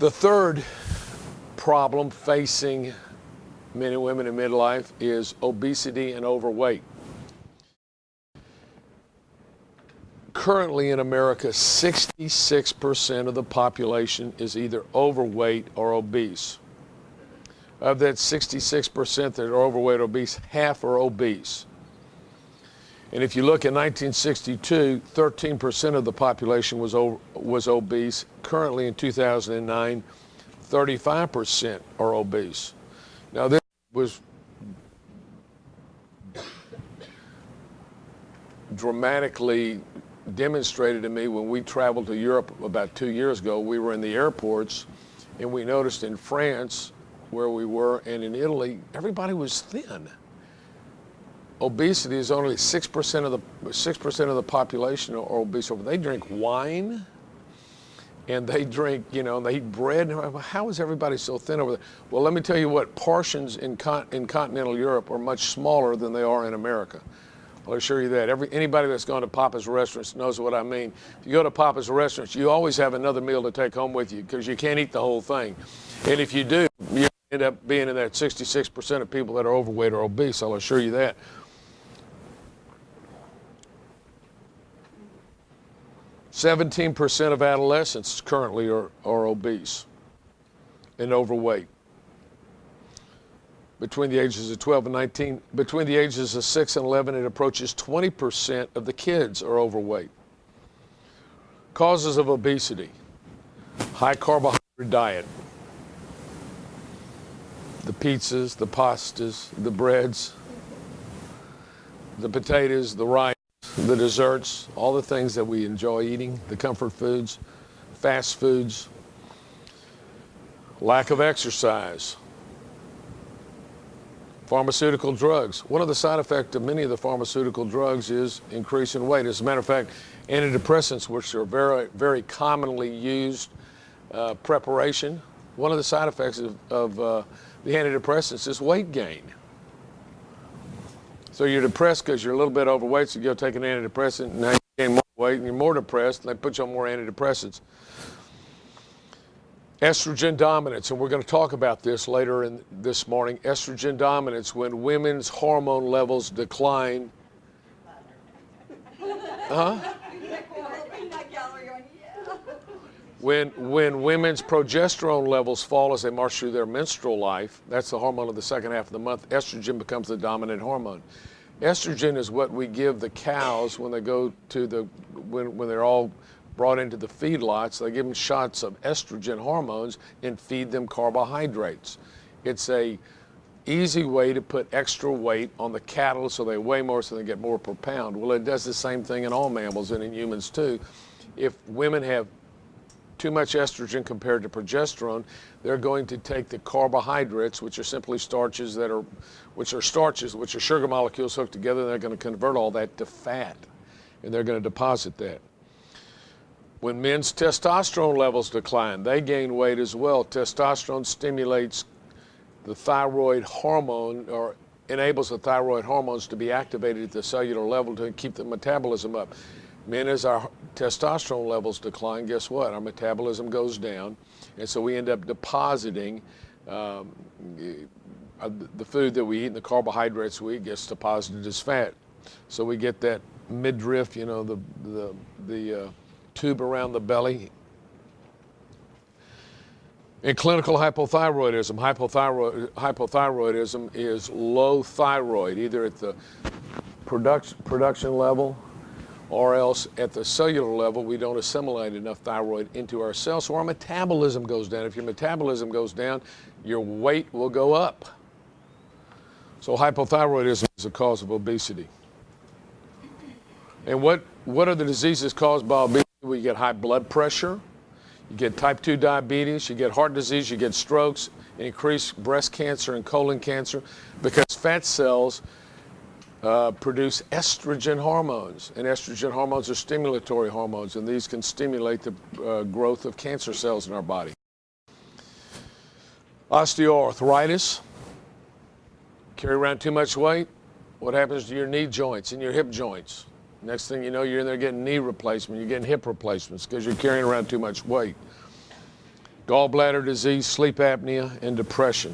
The third problem facing men and women in midlife is obesity and overweight. Currently in America, 66% of the population is either overweight or obese. Of that 66% that are overweight or obese, half are obese. And if you look at 1962, 13% of the population was obese. Currently in 2009, 35% are obese. Now this was dramatically demonstrated to me when we traveled to Europe about 2 years ago. We were in the airports and we noticed in France where we were and in Italy, everybody was thin. Obesity is only 6% of the population are obese. They drink wine and they drink, they eat bread. How is everybody so thin over there? Well, let me tell you what, portions in continental Europe are much smaller than they are in America. I'll assure you that. Anybody that's gone to Papa's restaurants knows what I mean. If you go to Papa's restaurants, you always have another meal to take home with you because you can't eat the whole thing. And if you do, you end up being in that 66% of people that are overweight or obese. I'll assure you that. %17% of adolescents currently are obese and overweight. Between the ages of 12 and 19, between the ages of 6 and 11, it approaches 20% of the kids are overweight. Causes of obesity: high carbohydrate diet, the pizzas, the pastas, the breads, the potatoes, the rice, the desserts, all the things that we enjoy eating, the comfort foods, fast foods, lack of exercise, pharmaceutical drugs. One of the side effects of many of the pharmaceutical drugs is increase in weight. As a matter of fact, antidepressants, which are very, very commonly used preparation, one of the side effects of the antidepressants is weight gain. So you're depressed because you're a little bit overweight, so you go take an antidepressant, and now you gain more weight, and you're more depressed, and they put you on more antidepressants. Estrogen dominance, and we're going to talk about this later in this morning. Estrogen dominance, when women's hormone levels decline. When women's progesterone levels fall as they march through their menstrual life, that's the hormone of the second half of the month, estrogen becomes the dominant hormone. Estrogen is what we give the cows when they go to when they're all brought into the feedlots. They give them shots of estrogen hormones and feed them carbohydrates. It's a easy way to put extra weight on the cattle so they weigh more, so they get more per pound. Well, it does the same thing in all mammals and in humans too. If women have too much estrogen compared to progesterone, they're going to take the carbohydrates, which are simply starches which are sugar molecules hooked together, and they're going to convert all that to fat, and they're going to deposit that. When men's testosterone levels decline, they gain weight as well. Testosterone stimulates the thyroid hormone, or enables the thyroid hormones to be activated at the cellular level to keep the metabolism up. Men, as our testosterone levels decline, guess what? Our metabolism goes down, and so we end up depositing the food that we eat and the carbohydrates we eat gets deposited as fat. So we get that midriff, the tube around the belly. In clinical hypothyroidism, hypothyroidism is low thyroid, either at the production level or else at the cellular level. We don't assimilate enough thyroid into our cells, so our metabolism goes down. If your metabolism goes down, your weight will go up. So hypothyroidism is a cause of obesity. And what are the diseases caused by obesity? Well, you get high blood pressure, you get type 2 diabetes, you get heart disease, you get strokes, increased breast cancer and colon cancer, because fat cells produce estrogen hormones, and estrogen hormones are stimulatory hormones, and these can stimulate the growth of cancer cells in our body. Osteoarthritis, carry around too much weight, what happens to your knee joints and your hip joints? Next thing you know, you're in there getting knee replacement, you're getting hip replacements because you're carrying around too much weight. gallbladder disease, sleep apnea, and depression.